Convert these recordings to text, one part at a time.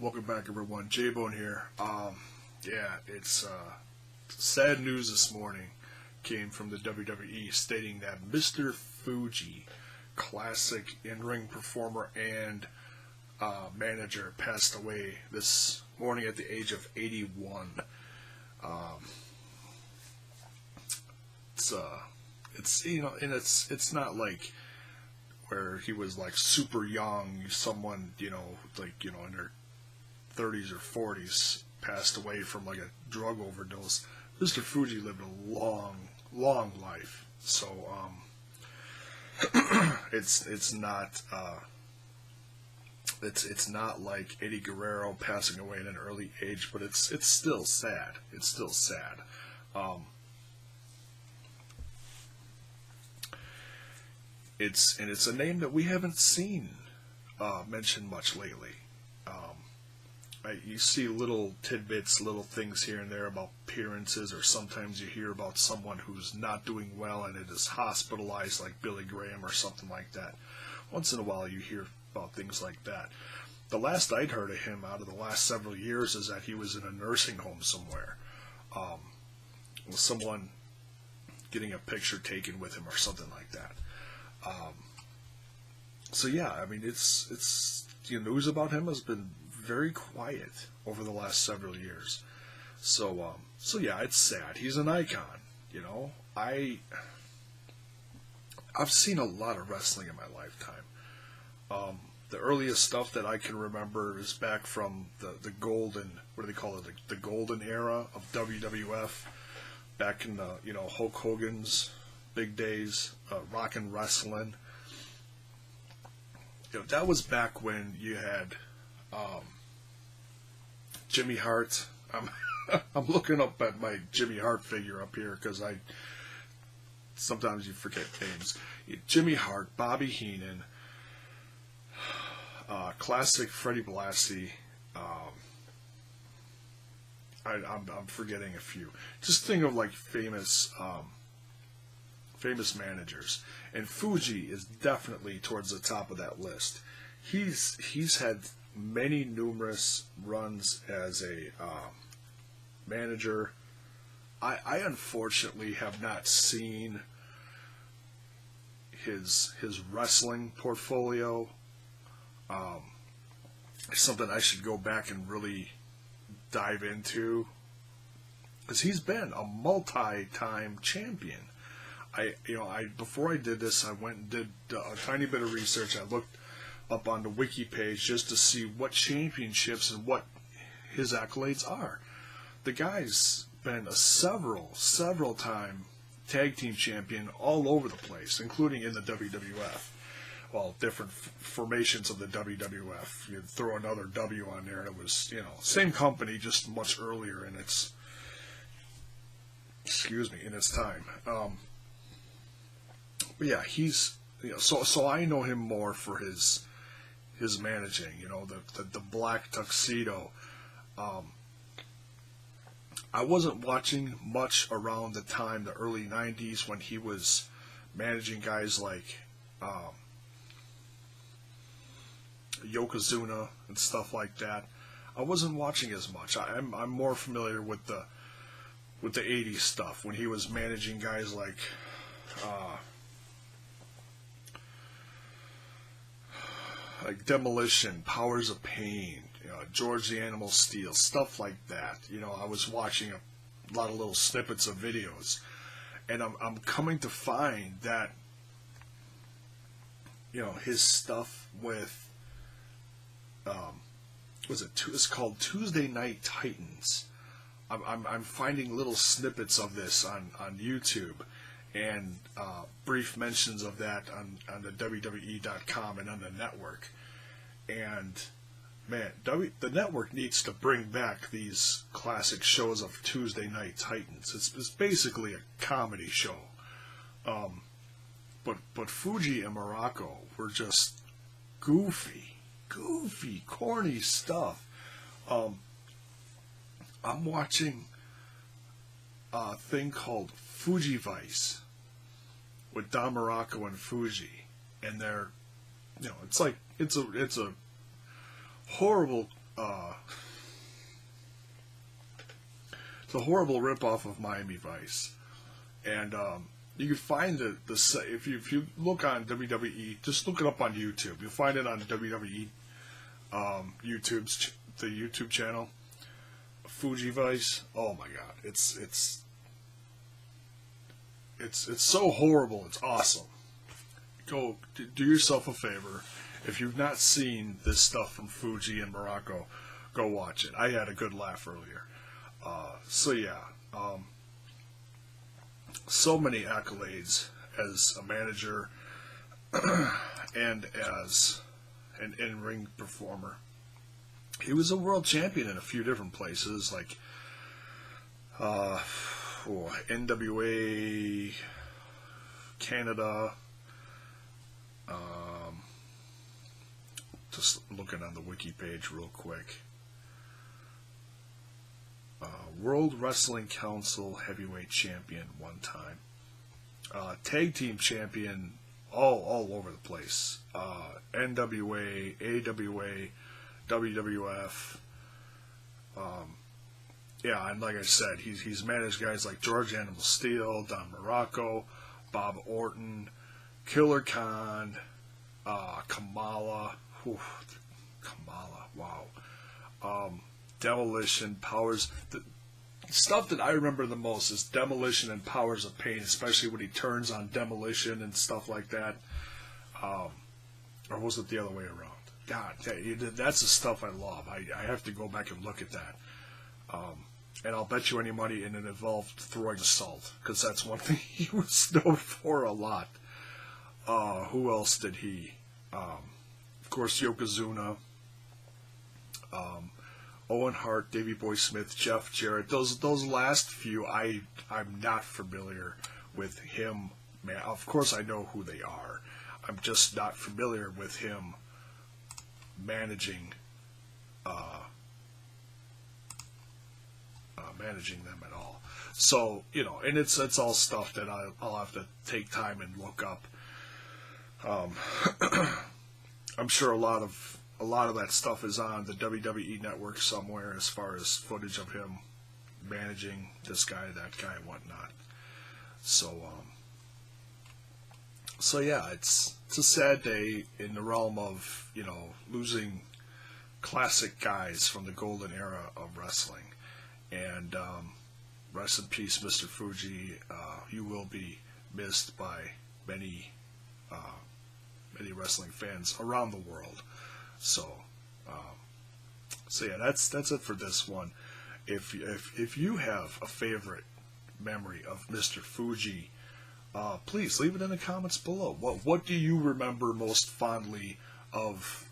Welcome back, everyone. J-Bone here. Yeah, it's sad news this morning came from the WWE stating that Mr. Fuji, classic in-ring performer and manager, passed away this morning at the age of 81. It's and it's not like where he was like super young, someone in their 30s or 40s passed away from like a drug overdose. Mr. Fuji lived a long life, so it's not like Eddie Guerrero passing away at an early age, but it's still sad. It's still sad. It's a name that we haven't seen mentioned much lately. You see little tidbits, little things here and there about appearances, or sometimes you hear about someone who's not doing well and it is hospitalized, like Billy Graham or something like that. Once in a while you hear about things like that. The last I'd heard of him out of the last several years is that he was in a nursing home somewhere, with someone getting a picture taken with him or something like that. So yeah, I mean, it's news about him has been very quiet over the last several years. So yeah, it's sad. He's an icon, I've seen a lot of wrestling in my lifetime. The earliest stuff that I can remember is back from the golden, what do they call it, the golden era of WWF, back in the, Hulk Hogan's big days, rockin' wrestling. That was back when you had Jimmy Hart. I'm looking up at my Jimmy Hart figure up here because sometimes you forget names. Jimmy Hart, Bobby Heenan, classic Freddie Blassie. I'm forgetting a few. Just think of like famous managers, and Fuji is definitely towards the top of that list. He's had many numerous runs as a manager. I unfortunately have not seen his wrestling portfolio. It's something I should go back and really dive into, because he's been a multi-time champion. Before I did this, I went and did a tiny bit of research. I looked up on the wiki page just to see what championships and what his accolades are. The guy's been a several time tag team champion all over the place, including in the WWF. Well, different formations of the WWF. You throw another W on there, and it was, same company, just much earlier in its, in its time. But yeah, he's, so I know him more for his managing, the black tuxedo. I wasn't watching much around the time, the early 90s, when he was managing guys like Yokozuna and stuff like that. I wasn't watching as much. I'm more familiar with the 80s stuff, when he was managing guys like Demolition, Powers of Pain, George the Animal Steel, stuff like that. I was watching a lot of little snippets of videos, and I'm coming to find that his stuff with it's called Tuesday Night Titans. I'm finding little snippets of this on YouTube, and brief mentions of that on the WWE.com and on the network. And man, the network needs to bring back these classic shows of Tuesday Night Titans. It's basically a comedy show. But Fuji and Morocco were just goofy, corny stuff. I'm watching a thing called Fuji Vice with Don Morocco and Fuji, and they're, it's a horrible Uh, it's a horrible ripoff of Miami Vice, and you can find if you look on WWE, just look it up on YouTube. You'll find it on WWE the YouTube channel, Fuji Vice. Oh my God, it's so horrible. It's awesome. Go do yourself a favor. If you've not seen this stuff from Fuji and Morocco, go watch it. I had a good laugh earlier. So yeah, so many accolades as a manager and as an in-ring performer. He was a world champion in a few different places, like NWA Canada. Just looking on the wiki page real quick. World Wrestling Council Heavyweight Champion one time. Tag Team Champion all over the place. NWA, AWA, WWF. Yeah, and like I said, he's managed guys like George Animal Steel, Don Morocco, Bob Orton, Killer Khan, Kamala. Whew, Kamala, wow. Demolition, Powers. The stuff that I remember the most is Demolition and Powers of Pain, especially when he turns on Demolition and stuff like that. Or was it the other way around? God, that's the stuff I love. I have to go back and look at that. And I'll bet you any money it involved throwing salt, because that's one thing he was known for a lot. Who else did he? Of course, Yokozuna, Owen Hart, Davey Boy Smith, Jeff Jarrett. Those last few, I'm not familiar with him. Man, of course I know who they are. I'm just not familiar with him managing them at all. So, and it's all stuff that I'll have to take time and look up. I'm sure a lot of that stuff is on the WWE network somewhere, as far as footage of him managing this guy, that guy, and whatnot. So yeah, it's a sad day in the realm of losing classic guys from the golden era of wrestling. And rest in peace, Mr. Fuji. You will be missed by many wrestling fans around the world. So yeah, that's it for this one. If you have a favorite memory of Mr. Fuji, please leave it in the comments below. What do you remember most fondly of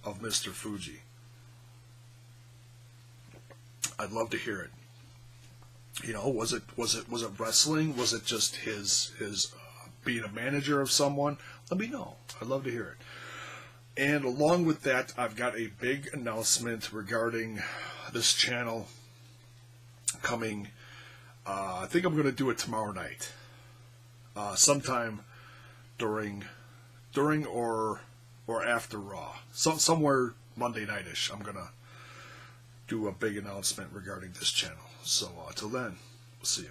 Mr. Fuji? I'd love to hear it. Was it wrestling? Was it just his being a manager of someone? Let me know. I'd love to hear it. And along with that, I've got a big announcement regarding this channel coming. I think I'm going to do it tomorrow night, sometime during or after Raw, somewhere Monday nightish. I'm gonna do a big announcement regarding this channel. So till then, we'll see you.